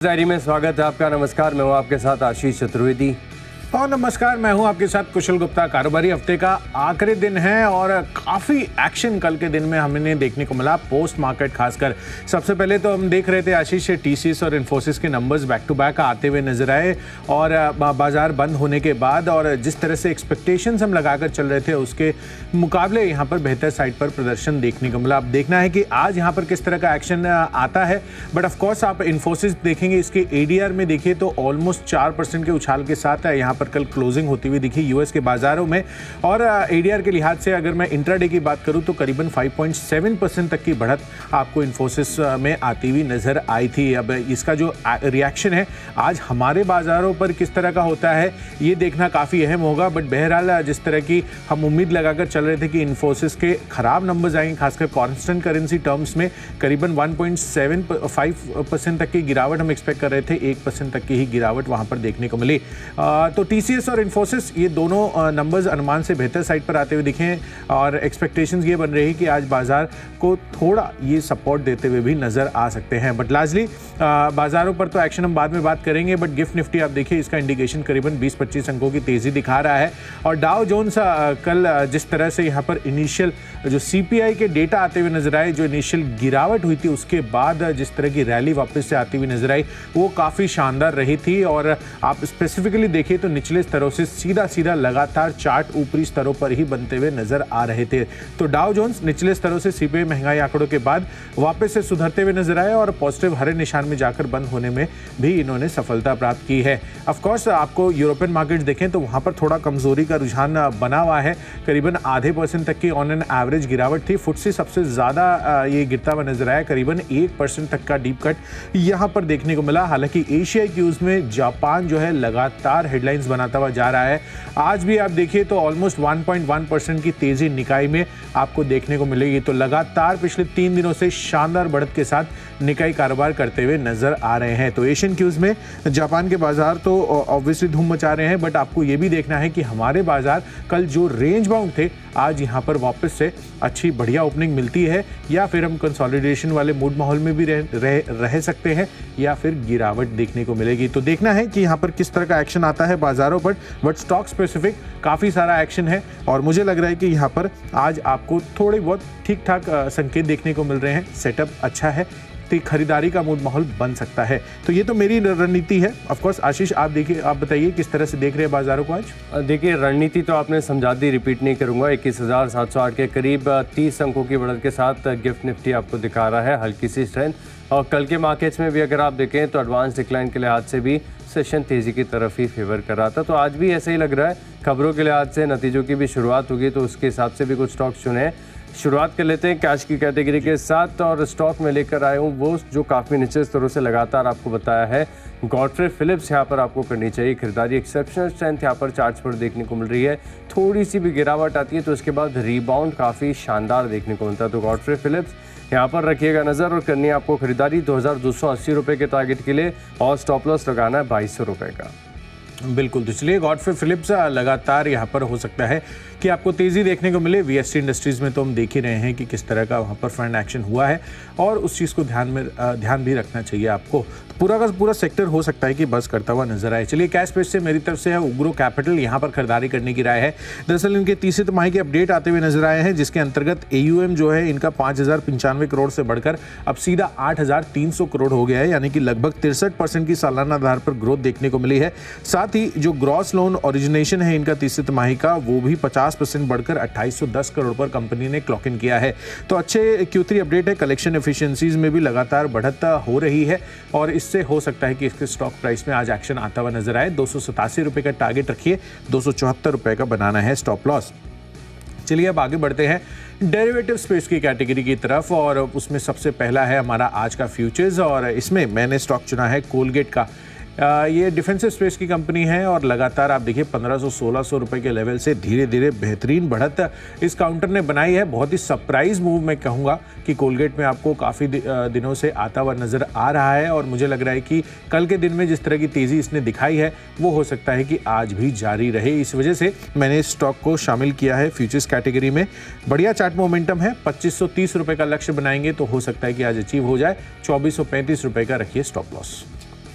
जारी में स्वागत है आपका। नमस्कार, मैं हूं आपके साथ आशीष चतुर्वेदी। और नमस्कार, मैं हूं आपके साथ कुशल गुप्ता। कारोबारी हफ्ते का आखिरी दिन है और काफ़ी एक्शन कल के दिन में हमें देखने को मिला पोस्ट मार्केट खासकर। सबसे पहले तो हम देख रहे थे आशीष टीसीएस और इन्फोसिस के नंबर्स बैक टू बैक आते हुए नजर आए और बाजार बंद होने के बाद और जिस तरह से एक्सपेक्टेशंस हम लगाकर चल रहे थे उसके मुकाबले यहाँ पर बेहतर साइड पर प्रदर्शन देखने को मिला। अब देखना है कि आज यहाँ पर किस तरह का एक्शन आता है। बट ऑफकोर्स आप इन्फोसिस देखेंगे, इसके एडीआर में देखिए तो ऑलमोस्ट 4% के उछाल के साथ यहाँ पर कल क्लोजिंग होती हुई दिखी यूएस के बाजारों में। और एडीआर के लिहाज से अगर मैं इंट्राडे की बात करूं तो करीबन 5.7% तक की बढ़त आपको इन्फोसिस में आती हुई नजर आई थी। अब इसका जो रिएक्शन है आज हमारे बाजारों पर किस तरह का होता है ये देखना काफ़ी अहम होगा। बट बहरहाल जिस तरह की हम उम्मीद लगाकर चल रहे थे कि इन्फोसिस के खराब नंबर्स आएंगे, खासकर कॉन्स्टेंट करेंसी टर्म्स में करीबन 1.75% तक की गिरावट हम एक्सपेक्ट कर रहे थे, 1% तक की ही गिरावट वहाँ पर देखने को मिली। तो टीसीएस और इन्फोसिस ये दोनों नंबर्स अनुमान से बेहतर साइड पर आते हुए दिखे और एक्सपेक्टेशंस ये बन रही कि आज बाजार को थोड़ा ये सपोर्ट देते हुए भी नजर आ सकते हैं। बट लार्जली बाजारों पर तो एक्शन हम बाद में बात करेंगे। बट गिफ्ट निफ्टी आप देखिए, इसका इंडिकेशन करीबन 20-25 अंकों की तेजी दिखा रहा है। और डाउ जोन्स कल जिस तरह से यहाँ पर इनिशियल जो सीपीआई के डेटा आते हुए नजर आए, जो इनिशियल गिरावट हुई थी उसके बाद जिस तरह की रैली वापस से आती हुई नजर आई वो काफ़ी शानदार रही थी। और आप स्पेसिफिकली देखिए तो निचले स्तरों से सीधा लगातार चार्ट ऊपरी स्तरों पर ही बनते हुए नजर आ रहे थे। तो डाउ जोन्स निचले स्तरों से सीपीआई महंगाई आंकड़ों के बाद वापस से सुधरते हुए नजर आए और पॉजिटिव हरे निशान में जाकर बंद होने में भी इन्होंने सफलता प्राप्त की है। ऑफ कोर्स आपको यूरोपियन मार्केट देखें तो वहां पर थोड़ा कमजोरी का रुझान बना हुआ है, करीबन आधे % तक की ऑन एन एवरेज गिरावट थी। फुटसी सबसे ज्यादा ये गिरता हुआ नजर आया, करीबन 1% तक का डीप कट यहां पर देखने को मिला। हालांकि एशियाई क्यूज में जापान जो है लगातार हेडलाइंस बनाता हुआ जा रहा है। आज भी आप देखिए तो ऑलमोस्ट 1.1% की तेजी निकाई में आपको देखने को मिलेगी। तो लगातार पिछले 3 दिनों से शानदार बढ़त के साथ निकाई कारोबार करते हुए नजर आ रहे हैं। तो एशियन क्यूज में जापान के बाजार तो ऑब्वियसली धूम मचा रहे हैं, बट आपको ये भी देखना है कि हमारे बाजार कल जो रेंज बाउंड थे आज यहाँ पर वापस से अच्छी बढ़िया ओपनिंग मिलती है या फिर हम कंसोलिडेशन वाले मूड माहौल में भी रह सकते हैं या फिर गिरावट देखने को मिलेगी। तो देखना है कि यहाँ पर किस तरह का एक्शन आता है बाजारों पर। बट स्टॉक स्पेसिफिक काफ़ी सारा एक्शन है और मुझे लग रहा है कि यहाँ पर आज आपको थोड़ी बहुत ठीक ठाक संकेत देखने को मिल रहे हैं। सेटअप अच्छा है, खरीदारी का मूड माहौल बन सकता है। तो ये तो मेरी रणनीति है। ऑफ कोर्स आशीष आप देखिए, आप बताइए किस तरह से देख रहे हैं बाजारों को आज। देखिए, रणनीति तो आपने समझा दी, रिपीट नहीं करूंगा। 21,708 के करीब 30 अंकों की बढ़त के साथ गिफ्ट निफ्टी आपको दिखा रहा है हल्की सी स्ट्रेंथ। और कल के मार्केट्स में भी अगर आप देखें तो एडवांस डिक्लाइन के लिहाज से भी सेशन तेजी की तरफ ही फेवर कर रहा था। तो आज भी ऐसे ही लग रहा है। खबरों के लिहाज से नतीजों की भी शुरुआत होगी तो उसके हिसाब से भी कुछ स्टॉक चुने। शुरुआत कर लेते हैं कैश की कैटेगरी के साथ और स्टॉक में लेकर आए हूँ वो जो काफ़ी नीचे स्तरों से लगातार आपको बताया है। गॉडफ्रे फिलिप्स यहाँ पर आपको करनी चाहिए खरीदारी। एक्सेप्शनल स्ट्रेंथ यहाँ पर चार्ट्स पर देखने को मिल रही है। थोड़ी सी भी गिरावट आती है तो उसके बाद रिबाउंड काफ़ी शानदार देखने को मिलता है। तो गॉडफ्रे फिलिप्स यहाँ पर रखिएगा नज़र और करनी है आपको खरीदारी 2280 रुपये के टारगेट के लिए और स्टॉप लॉस लगाना है 2200 रुपये का। बिल्कुल, तो इसलिए गॉडफ्रे फिलिप्स लगातार यहाँ पर हो सकता है कि आपको तेज़ी देखने को मिले। वीएसटी इंडस्ट्रीज़ में तो हम देख ही रहे हैं कि किस तरह का वहाँ पर फ्रंट एक्शन हुआ है और उस चीज़ को ध्यान भी रखना चाहिए आपको। तो पूरा का पूरा सेक्टर हो सकता है कि बस करता हुआ नजर आए। चलिए, कैश पेज से मेरी तरफ से है उग्रो कैपिटल, यहाँ पर खरीदारी करने की राय है। दरअसल इनके तीसरी तिमाही के अपडेट आते हुए नजर आए हैं जिसके अंतर्गत AUM जो है इनका 5,095 करोड़ से बढ़कर अब सीधा 8,300 करोड़ हो गया है, यानी कि लगभग 63% की सालाना आधार पर ग्रोथ देखने को मिली है। साथ ही जो ग्रॉस लोन ओरिजिनेशन है इनका तीसरी तिमाही का वो भी 50% बढ़कर 2810 करोड़ पर कंपनी ने क्लॉक इन किया है। तो अच्छे Q3 अपडेट है। कलेक्शन एफिशिएंसीज में भी लगातार बढ़त हो रही है और इससे हो सकता है कि इसके स्टॉक प्राइस में आज एक्शन आता हुआ नजर आए। 287 रुपये का टारगेट रखिए, 274 रुपये का बनाना है स्टॉप लॉस। चलिए अब आगे बढ़ते हैं डेरिवेटिव स्पेस की कैटेगरी की तरफ और उसमें सबसे पहला है हमारा आज का फ्यूचर्स और इसमें मैंने स्टॉक चुना है कोलगेट का। ये डिफेंसिव स्पेस की कंपनी है और लगातार आप देखिए 1500-1600 रुपए के लेवल से धीरे धीरे बेहतरीन बढ़त इस काउंटर ने बनाई है। बहुत ही सरप्राइज मूव मैं कहूँगा कि कोलगेट में आपको काफ़ी दिनों से आता हुआ नज़र आ रहा है और मुझे लग रहा है कि कल के दिन में जिस तरह की तेज़ी इसने दिखाई है वो हो सकता है कि आज भी जारी रहे। इस वजह से मैंने इस स्टॉक को शामिल किया है फ्यूचर्स कैटेगरी में। बढ़िया चार्ट मोमेंटम है। 2530 रुपये का लक्ष्य बनाएंगे तो हो सकता है कि आज अचीव हो जाए। 2435 रुपये का रखिए स्टॉप लॉस।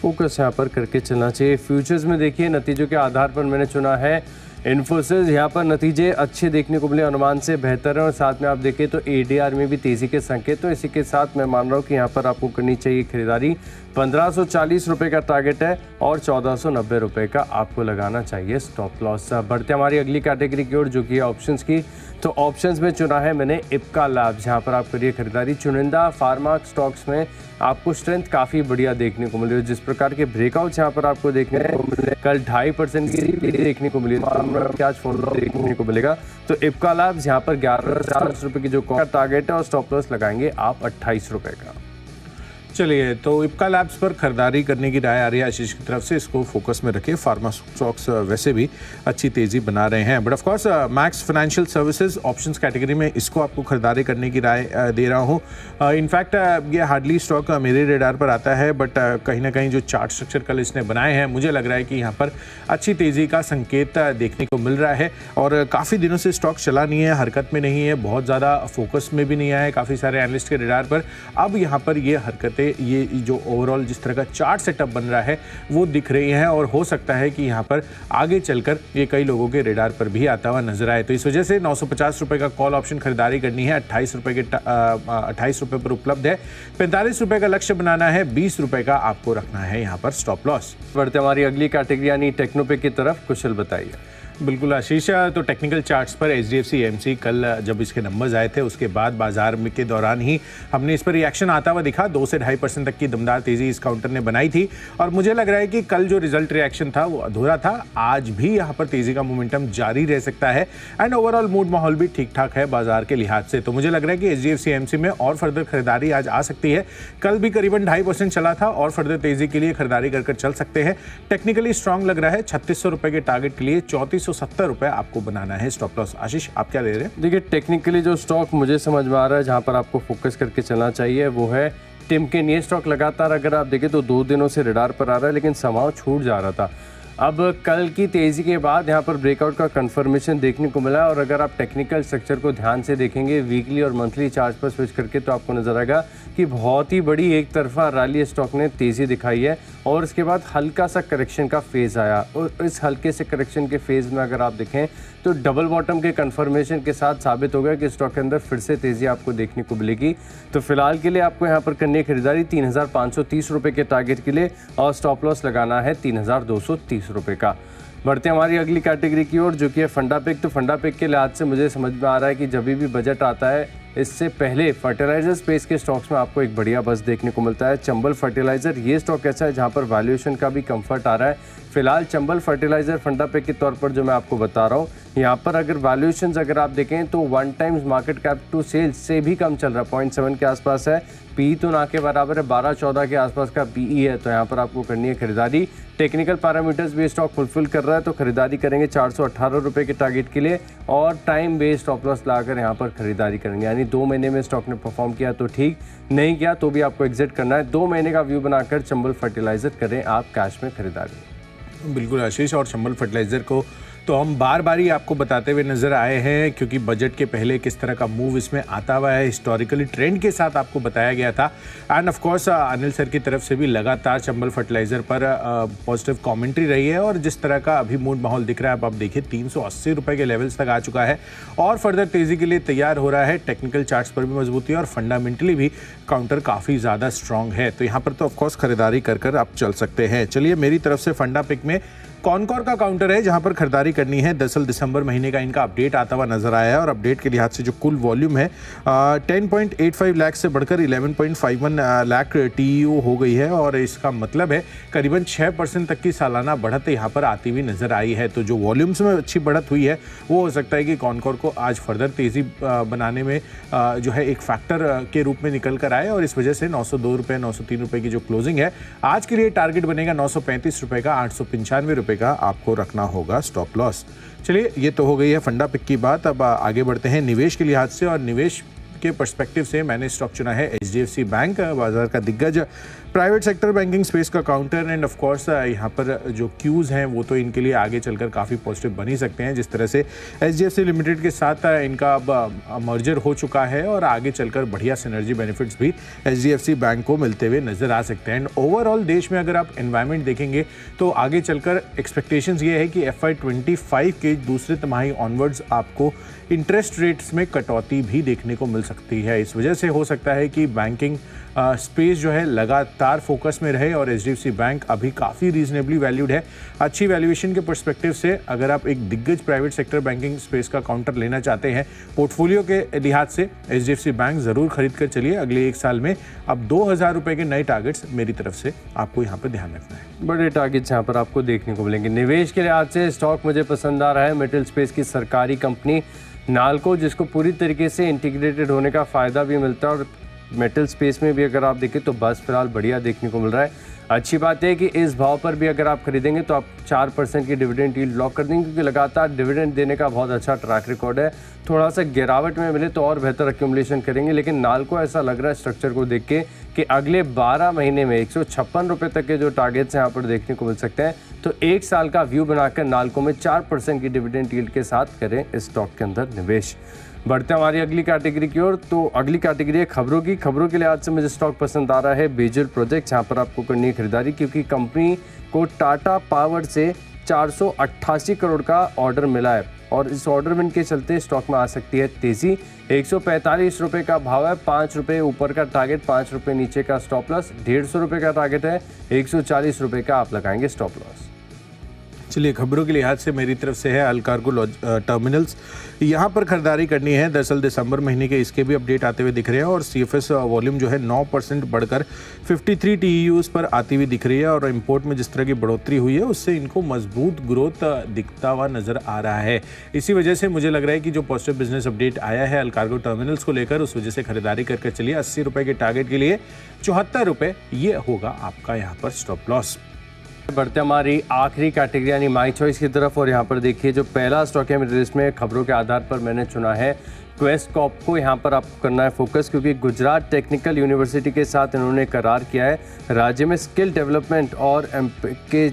फोकस यहाँ पर करके चलना चाहिए। फ्यूचर्स में देखिए नतीजों के आधार पर मैंने चुना है इन्फोसिस। यहाँ पर नतीजे अच्छे देखने को मिले, अनुमान से बेहतर है और साथ में आप देखें तो एडीआर में भी तेज़ी के संकेत। तो इसी के साथ मैं मान रहा हूँ कि यहाँ पर आपको करनी चाहिए खरीदारी। 1540 रुपये का टारगेट है और 1490 रुपये का आपको लगाना चाहिए स्टॉप लॉस। बढ़ते हमारी अगली कैटेगरी की ओर जो कि है ऑप्शंस की। तो ऑप्शंस में चुना है मैंने इप्का लैब्स। यहाँ पर आप करिए खरीदारी। चुनिंदा फार्मा स्टॉक्स में आपको स्ट्रेंथ काफ़ी बढ़िया देखने को मिली। जिस प्रकार के ब्रेकआउट्स यहाँ पर आपको देखने को मिले, कल 2.5% की देखने को मिली, क्या आज फॉलो देखने को मिलेगा। तो इप्का लैब्स यहाँ पर 11 रुपये की जो टारगेट है और स्टॉप लॉस लगाएंगे आप 28 रुपये का। चलिए, तो इप्का लैब्स पर खरीदारी करने की राय आ रही है आशीष की तरफ से। इसको फोकस में रखिए। फार्मा स्टॉक्स वैसे भी अच्छी तेज़ी बना रहे हैं, but of course max financial services options category में इसको आपको खरीदारी करने की राय दे रहा हूँ। इनफैक्ट ये हार्डली स्टॉक मेरे रेडार पर आता है, बट कहीं ना कहीं जो चार्ट स्ट्रक्चर कल इसने बनाए हैं, मुझे लग रहा है कि यहाँ पर अच्छी तेज़ी का संकेत देखने को मिल रहा है। और काफ़ी दिनों से स्टॉक चला नहीं है, हरकत में नहीं है, बहुत ज़्यादा फोकस में भी नहीं आया है काफ़ी सारे एनालिस्ट के रेडार पर। अब यहाँ पर ये हरकतें, ये जो ओवरऑल जिस तरह का चार्ट सेटअप बन रहा है वो दिख रही हैं और हो सकता है कि यहाँ पर आगे चलकर ये कई लोगों के रेडार पर भी आता हुआ नजर आए। तो इस वजह से 950 रुपये का कॉल ऑप्शन खरीदारी करनी है। 28 रुपये पर उपलब्ध है। 45 रुपये का लक्ष्य बनाना है। 20 रुपये का आपको रखना है यहाँ पर स्टॉप लॉस। बढ़ते हमारी अगली कैटेगरी यानी टेक्नोपे की तरफ। कुशल बताइए। बिल्कुल आशीष, तो टेक्निकल चार्ट्स पर HDFC AMC कल जब इसके नंबर्स आए थे उसके बाद बाजार में के दौरान ही हमने इस पर रिएक्शन आता हुआ दिखा। 2 से 2.5% तक की दमदार तेजी इस काउंटर ने बनाई थी और मुझे लग रहा है कि कल जो रिजल्ट रिएक्शन था वो अधूरा था। आज भी यहाँ पर तेजी का मोमेंटम जारी रह सकता है एंड ओवरऑल मूड माहौल भी ठीक ठाक है बाजार के लिहाज से। तो मुझे लग रहा है कि HDFC AMC में और फर्दर खरीदारी आज आ सकती है। कल भी करीबन 2.5% चला था और फर्दर तेजी के लिए खरीदारी कर चल सकते हैं। टेक्निकली स्ट्रांग लग रहा है। 3600 रुपये के टारगेट के लिए 3470 रुपये आपको बनाना है स्टॉप लॉस। आशीष, आप क्या दे रहे हैं? देखिए, टेक्निकली जो स्टॉक मुझे समझ में आ रहा है जहां पर आपको फोकस करके चलना चाहिए वो है टिमकेन। ये स्टॉक लगातार अगर आप देखें तो 2 दिनों से रडार पर आ रहा है, लेकिन समाव छूट जा रहा था। अब कल की तेज़ी के बाद यहाँ पर ब्रेकआउट का कंफर्मेशन देखने को मिला और अगर आप टेक्निकल स्ट्रक्चर को ध्यान से देखेंगे वीकली और मंथली चार्ट पर स्विच करके तो आपको नजर आएगा कि बहुत ही बड़ी एक तरफा रैली स्टॉक ने तेज़ी दिखाई है और उसके बाद हल्का सा करेक्शन का फेज़ आया और इस हल्के से करेक्शन के फेज़ में अगर आप देखें तो डबल बॉटम के कंफर्मेशन के साथ साबित हो गया कि स्टॉक के अंदर फिर से तेज़ी आपको देखने को मिलेगी। तो फिलहाल के लिए आपको यहाँ पर करनी है खरीदारी 3530 रुपये के टारगेट के लिए और स्टॉप लॉस लगाना है 3230 रुपये का। बढ़ते हमारी अगली कैटेगरी की ओर जो कि है फंडा पिक। तो फंडा पिक के लिहाज से मुझे समझ में आ रहा है कि जब भी बजट आता है इससे पहले फर्टिलाइजर स्पेस के स्टॉक्स में आपको एक बढ़िया बस देखने को मिलता है। चंबल फर्टिलाइजर ये स्टॉक ऐसा है जहां पर वैल्यूएशन का भी कंफर्ट आ रहा है। फिलहाल चंबल फर्टिलाइजर फंडा पिक के तौर पर जो मैं आपको बता रहा हूँ, यहाँ पर अगर वैल्यूएशन अगर आप देखें तो 1 times market cap to sales से भी कम चल रहा है, 0.7 के आसपास है। पी तो ना के बराबर है, 12-14 के आसपास का पीई है। तो यहाँ पर आपको करनी है खरीदारी। टेक्निकल पैरामीटर्स भी स्टॉक फुलफिल कर रहा है तो खरीदारी करेंगे 418 रुपये के टारगेट के लिए और टाइम बेस्ड स्टॉप लॉस लाकर यहाँ पर खरीदारी करेंगे। यानी 2 महीने में स्टॉक ने परफॉर्म किया तो ठीक, नहीं किया तो भी आपको एग्जिट करना है। 2 महीने का व्यू बनाकर चंबल फर्टिलाइजर करें आप कैश में खरीदारी। बिल्कुल आशीष, और चंबल फर्टिलाइजर को तो हम बार बार ही आपको बताते हुए नजर आए हैं क्योंकि बजट के पहले किस तरह का मूव इसमें आता हुआ है, हिस्टोरिकली ट्रेंड के साथ आपको बताया गया था। End of course Anil sir की तरफ से भी लगातार चंबल फर्टिलाइजर पर पॉजिटिव कमेंट्री रही है और जिस तरह का अभी मूड माहौल दिख रहा है, अब आप देखिए 380 रुपये के लेवल्स तक आ चुका है और फर्दर तेजी के लिए तैयार हो रहा है। टेक्निकल चार्ट्स पर भी मजबूती है और फंडामेंटली भी काउंटर काफ़ी ज़्यादा स्ट्रॉन्ग है। तो यहाँ पर तो ऑफकोर्स खरीदारी कर आप चल सकते हैं। चलिए, मेरी तरफ से फंडा पिक में कॉनकॉर का काउंटर है जहां पर खरीदारी करनी है। दरअसल दिसंबर महीने का इनका अपडेट आता हुआ नजर आया है और अपडेट के लिहाज से जो कुल वॉल्यूम है 10.85 लाख से बढ़कर 11.51 लाख TEO हो गई है और इसका मतलब है करीबन 6% तक की सालाना बढ़त यहाँ पर आती हुई नजर आई है। तो जो वॉल्यूम्स में अच्छी बढ़त हुई है वो हो सकता है कि कॉनकॉर को आज फर्दर तेजी बनाने में जो है एक फैक्टर के रूप में निकल कर आए और इस वजह से 902 रुपये 903 रुपये की जो क्लोजिंग है आज के लिए टारगेट बनेगा 935 रुपये का। 895 रुपये का आपको रखना होगा स्टॉप लॉस। चलिए, ये तो हो गई है फंडा पिक की बात। अब आगे बढ़ते हैं निवेश के लिहाज से और निवेश के पर्सपेक्टिव से मैंने स्टॉक चुना है HDFC बैंक, बाजार का दिग्गज प्राइवेट सेक्टर बैंकिंग स्पेस का काउंटर एंड ऑफ कोर्स यहाँ पर जो क्यूज़ हैं वो तो इनके लिए आगे चलकर काफ़ी पॉजिटिव बन ही सकते हैं। जिस तरह से HDFC लिमिटेड के साथ इनका अब मर्जर हो चुका है और आगे चलकर बढ़िया सिनर्जी बेनिफिट्स भी HDFC बैंक को मिलते हुए नजर आ सकते हैं। एंड ओवरऑल देश में अगर आप एनवायरनमेंट देखेंगे तो आगे चलकर एक्सपेक्टेशंस ये है कि FY25 के दूसरे तिमाही ऑनवर्ड्स आपको इंटरेस्ट रेट्स में कटौती भी देखने को मिल सकती है। इस वजह से हो सकता है कि बैंकिंग स्पेस जो है लगातार फोकस में रहे और HDFC बैंक अभी काफ़ी रीजनेबली वैल्यूड है। अच्छी वैल्यूएशन के पर्सपेक्टिव से अगर आप एक दिग्गज प्राइवेट सेक्टर बैंकिंग स्पेस का काउंटर लेना चाहते हैं पोर्टफोलियो के लिहाज से HDFC बैंक ज़रूर खरीद कर चलिए। अगले एक साल में अब 2000 रुपये के नए टारगेट्स मेरी तरफ से आपको यहाँ पर ध्यान रखना है। बड़े टारगेट्स यहाँ पर आपको देखने को मिलेंगे। निवेश के लिहाज से स्टॉक मुझे पसंद आ रहा है मेटल स्पेस की सरकारी कंपनी नालको, जिसको पूरी तरीके से इंटीग्रेटेड होने का फ़ायदा भी मिलता है और मेटल स्पेस में भी अगर आप देखें तो बस फिलहाल बढ़िया देखने को मिल रहा है। अच्छी बात है कि इस भाव पर भी अगर आप खरीदेंगे तो आप 4% की डिविडेंड यील्ड लॉक कर देंगे, क्योंकि लगातार डिविडेंड देने का बहुत अच्छा ट्रैक रिकॉर्ड है। थोड़ा सा गिरावट में मिले तो और बेहतर एक्यूमुलेशन करेंगे, लेकिन नालको ऐसा लग रहा है स्ट्रक्चर को देख के कि अगले 12 महीने में 156 रुपये तक के जो टारगेट्स यहाँ पर देखने को मिल सकते हैं। तो एक साल का व्यू बनाकर नालको में 4% की डिविडेंड यील्ड के साथ करें इस स्टॉक के अंदर निवेश। बढ़ते हैं हमारी अगली कैटेगरी की ओर। तो अगली कैटेगरी है खबरों की। खबरों के लिहाज से मुझे स्टॉक पसंद आ रहा है बेजल प्रोजेक्ट, जहाँ पर आपको करनी है खरीदारी, क्योंकि कंपनी को टाटा पावर से 488 करोड़ का ऑर्डर मिला है और इस ऑर्डर विन के चलते स्टॉक में आ सकती है तेजी। 145 रुपये का भाव है, 5 रुपये ऊपर का टारगेट, 5 रुपये नीचे का स्टॉप लॉस, 150 रुपये का टारगेट है, 140 रुपये का आप लगाएंगे स्टॉप लॉस। चलिए खबरों के लिहाज से मेरी तरफ से है अलकार्गो टर्मिनल्स, यहाँ पर खरीदारी करनी है। दरअसल दिसंबर महीने के इसके भी अपडेट आते हुए दिख रहे हैं और CFS वॉल्यूम जो है 9% बढ़कर 53 TEUs पर आती हुई दिख रही है और इंपोर्ट में जिस तरह की बढ़ोतरी हुई है उससे इनको मजबूत ग्रोथ दिखता हुआ नजर आ रहा है। इसी वजह से मुझे लग रहा है कि जो पॉजिटिव बिजनेस अपडेट आया है अलकार्गो टर्मिनल्स को लेकर, उस वजह से खरीदारी करके चलिए। 80 रुपये के टारगेट के लिए 74 रुपये ये होगा आपका यहाँ पर स्टॉप लॉस। बढ़ते हमारी आखिरी कैटेगरी यानी माई चॉइस की तरफ और यहाँ पर देखिए जो पहला स्टॉक है मेरे लिस्ट में खबरों के आधार पर मैंने चुना है क्वेस्ट कॉप को। यहाँ पर आपको करना है फोकस, क्योंकि गुजरात टेक्निकल यूनिवर्सिटी के साथ इन्होंने करार किया है राज्य में स्किल डेवलपमेंट और के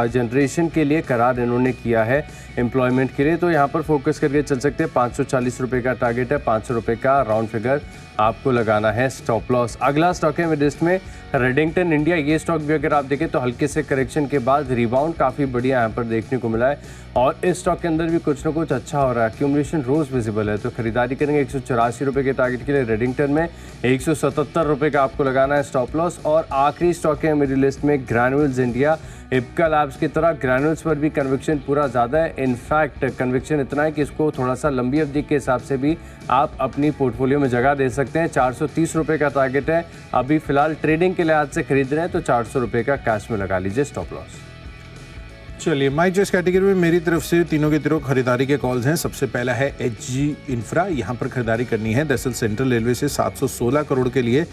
जनरेशन के लिए करार इन्होंने किया है एम्प्लॉयमेंट के लिए। तो यहाँ पर फोकस करके चल सकते हैं। 540 रुपये का टारगेट है, 500 रुपये का राउंड फिगर आपको लगाना है स्टॉप लॉस। अगला स्टॉक है मेरे लिस्ट में रेडिंगटन इंडिया। ये स्टॉक भी अगर आप देखें तो हल्के से करेक्शन के बाद रिबाउंड काफ़ी बढ़िया यहाँ पर देखने को मिला है और इस स्टॉक के अंदर भी कुछ ना कुछ अच्छा हो रहा है। एक्यूमुलेशन रोज विजिबल है, तो खरीदारी करेंगे 184 रुपये के टारगेट के लिए रेडिंगटन में, 177 रुपये का आपको लगाना है स्टॉप लॉस। और आखिरी स्टॉक है मेरी लिस्ट में ग्रैन्यूल्स इंडिया। इप्का लैब्स की तरह ग्रैन्यूल्स पर भी कन्विक्शन पूरा ज़्यादा है। इनफैक्ट कन्विक्शन इतना है कि इसको थोड़ा सा लंबी अवधि के हिसाब से भी आप अपनी पोर्टफोलियो में जगह दे सकते हैं। 430 रुपये का टारगेट है। अभी फिलहाल ट्रेडिंग के लिहाज से खरीद रहे हैं तो 400 रुपये का कैश में लगा लीजिए स्टॉप लॉस। चलिए माई चॉइस कैटेगरी में मेरी तरफ से तीनों के तीनों खरीदारी के कॉल्स हैं। सबसे पहला है HG इंफ्रा, यहाँ पर खरीदारी करनी है। दरअसल सेंट्रल रेलवे से 716 करोड़ के लिए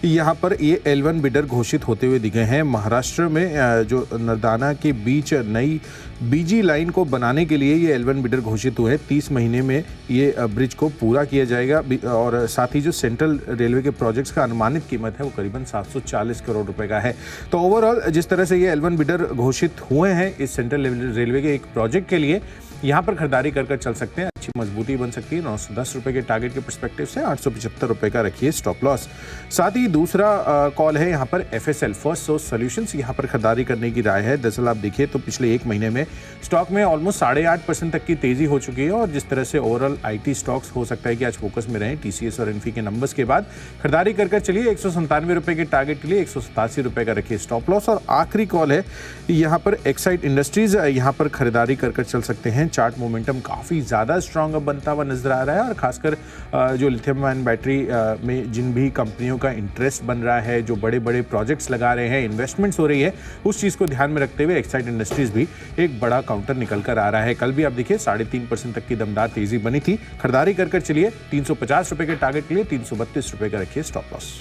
यहाँ पर ये L1 बिडर घोषित होते हुए दिखे हैं। महाराष्ट्र में जो नरदाना के बीच नई BG लाइन को बनाने के लिए ये L1 बिडर घोषित हुए हैं। 30 महीने में ये ब्रिज को पूरा किया जाएगा और साथ ही जो सेंट्रल रेलवे के प्रोजेक्ट्स का अनुमानित कीमत है वो करीबन 740 करोड़ रुपए का है। तो ओवरऑल जिस तरह से ये L1 बिडर घोषित हुए हैं इस सेंट्रल रेलवे के एक प्रोजेक्ट के लिए, यहाँ पर खरीदारी कर चल सकते हैं। अच्छी मजबूती बन सकती है। 910 रुपये के टारगेट के पर्सपेक्टिव से 875 रुपये का रखिए स्टॉप लॉस। साथ ही दूसरा कॉल है यहाँ पर FSL फर्स्ट सोर्स सॉल्यूशंस, यहाँ पर खरीदारी करने की राय है। दरअसल आप देखिए तो पिछले एक महीने में स्टॉक में ऑलमोस्ट 8.5% तक की तेजी हो चुकी है और जिस तरह से ओवरऑल IT स्टॉक्स हो सकता है कि आज फोकस में रहें। TCS और इन्फी के नंबर्स के बाद खरीदारी कर चलिए। 197 रुपये के टारगेट के लिए 187 रुपये का रखिए स्टॉप लॉस। और आखिरी कॉल है यहाँ पर एक्साइड इंडस्ट्रीज, यहाँ पर खरीदारी कर चल सकते हैं। चार्ट मोमेंटम काफ़ी ज़्यादा स्ट्रॉन्ग अब बनता हुआ नजर आ रहा है और खासकर जो लिथियम आयन बैटरी में जिन भी कंपनियों का इंटरेस्ट बन रहा है, जो बड़े बड़े प्रोजेक्ट्स लगा रहे हैं, इन्वेस्टमेंट्स हो रही है, उस चीज़ को ध्यान में रखते हुए एक्साइड इंडस्ट्रीज भी एक बड़ा काउंटर निकल कर आ रहा है। कल भी आप देखिए 3.5% तक की दमदार तेजी बनी थी। खरीदारी कर चलिए। 350 रुपये के टारगेट के लिए 332 रुपये का रखिए स्टॉप लॉस।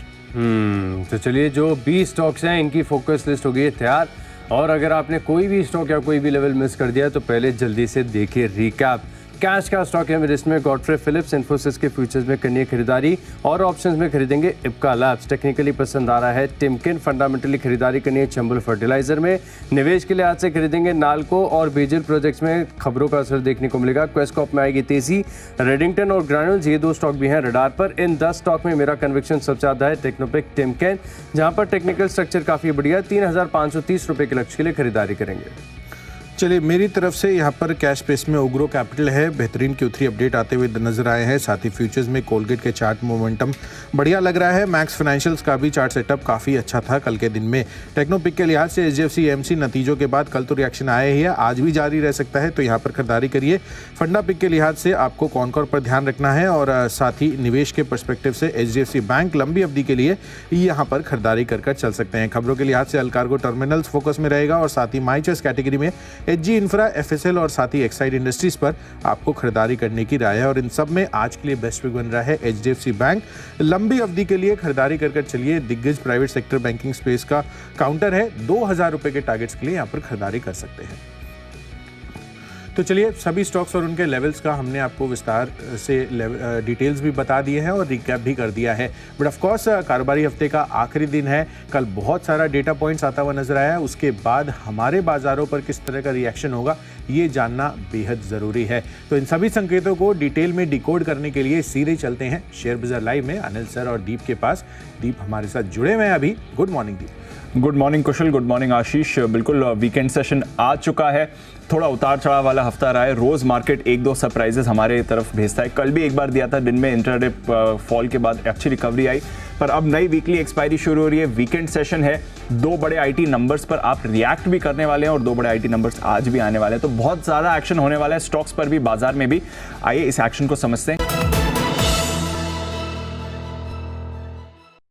तो चलिए जो 20 स्टॉक्स हैं इनकी फोकस लिस्ट हो गई है तैयार और अगर आपने कोई भी स्टॉक या कोई भी लेवल मिस कर दिया तो पहले जल्दी से देखिए रिकैप, कैश का स्टॉक है लिस्ट में गॉडफ्रे फिलिप्स, इन्फोसिस के फ्यूचर्स में करनी है खरीदारी और ऑप्शंस में खरीदेंगे इप्का लैब्स। टेक्निकली पसंद आ रहा है टिमकिन, फंडामेंटली खरीदारी करनी है चंबल फर्टिलाइजर में। निवेश के लिहाज से खरीदेंगे नालको और बीजल प्रोजेक्ट्स में खबरों का असर देखने को मिलेगा। क्वेस्कॉप में आएगी तेजी। रेडिंगटन और ग्रैनुल्स ये 2 स्टॉक भी हैं रडार पर। इन 10 स्टॉक में मेरा कन्विक्शन सबसे ज़्यादा है टेक्नोपिक टिमकेन, जहां पर टेक्निकल स्ट्रक्चर काफ़ी बढ़िया, 3530 रुपये के लक्ष्य के लिए खरीदारी करेंगे। चलिए, मेरी तरफ से यहाँ पर कैश स्पेस में उग्रो कैपिटल है, बेहतरीन Q3 अपडेट आते हुए नजर आए हैं। साथ ही फ्यूचर्स में कोलगेट के चार्ट मोमेंटम बढ़िया लग रहा है। मैक्स फाइनेंशियल्स का भी चार्ट सेटअप काफ़ी अच्छा था कल के दिन में। टेक्नोपिक के लिहाज से HDFC AMC नतीजों के बाद कल तो रिएक्शन आया ही है, आज भी जारी रह सकता है, तो यहाँ पर खरीदारी करिए। फंडापिक के लिहाज से आपको कॉनकॉर पर ध्यान रखना है और साथ ही निवेश के पर्सपेक्टिव से HDFC बैंक लंबी अवधि के लिए यहाँ पर खरीदारी कर चल सकते हैं। खबरों के लिहाज से अल्कार्गो टर्मिनल्स फोकस में रहेगा और साथ ही माई चॉइस कैटेगरी में HG इंफ्रा, FSL और साथ ही एक्साइड इंडस्ट्रीज पर आपको खरीदारी करने की राय है। और इन सब में आज के लिए बेस्ट पिक बन रहा है HDFC बैंक। लंबी अवधि के लिए खरीदारी कर चलिए। दिग्गज प्राइवेट सेक्टर बैंकिंग स्पेस का काउंटर है, 2000 रुपए के टारगेट्स के लिए यहाँ पर खरीदारी कर सकते हैं। तो चलिए, सभी स्टॉक्स और उनके लेवल्स का हमने आपको विस्तार से डिटेल्स भी बता दिए हैं और रिकैप भी कर दिया है। बट ऑफ कोर्स कारोबारी हफ्ते का आखिरी दिन है, कल बहुत सारा डेटा पॉइंट्स आता हुआ नजर आया है। उसके बाद हमारे बाजारों पर किस तरह का रिएक्शन होगा ये जानना बेहद ज़रूरी है। तो इन सभी संकेतों को डिटेल में डिकोड करने के लिए सीधे चलते हैं शेयर बाजार लाइव में अनिल सर और दीप के पास। दीप हमारे साथ जुड़े हुए हैं अभी। गुड मॉर्निंग दीप। गुड मॉर्निंग कुशल, गुड मॉर्निंग आशीष। बिल्कुल, वीकेंड सेशन आ चुका है। थोड़ा उतार चढ़ाव वाला हफ्ता रहा है। रोज मार्केट 1-2 सरप्राइजेस हमारे तरफ भेजता है। कल भी एक बार दिया था, दिन में इंट्राडे फॉल के बाद अच्छी रिकवरी आई, पर अब नई वीकली एक्सपायरी शुरू हो रही है। वीकेंड सेशन है, 2 बड़े आईटी नंबर्स पर आप रिएक्ट भी करने वाले हैं और 2 बड़े आईटी नंबर्स आज भी आने वाले हैं। तो बहुत ज़्यादा एक्शन होने वाला है स्टॉक्स पर भी, बाजार में भी। आइए इस एक्शन को समझते हैं।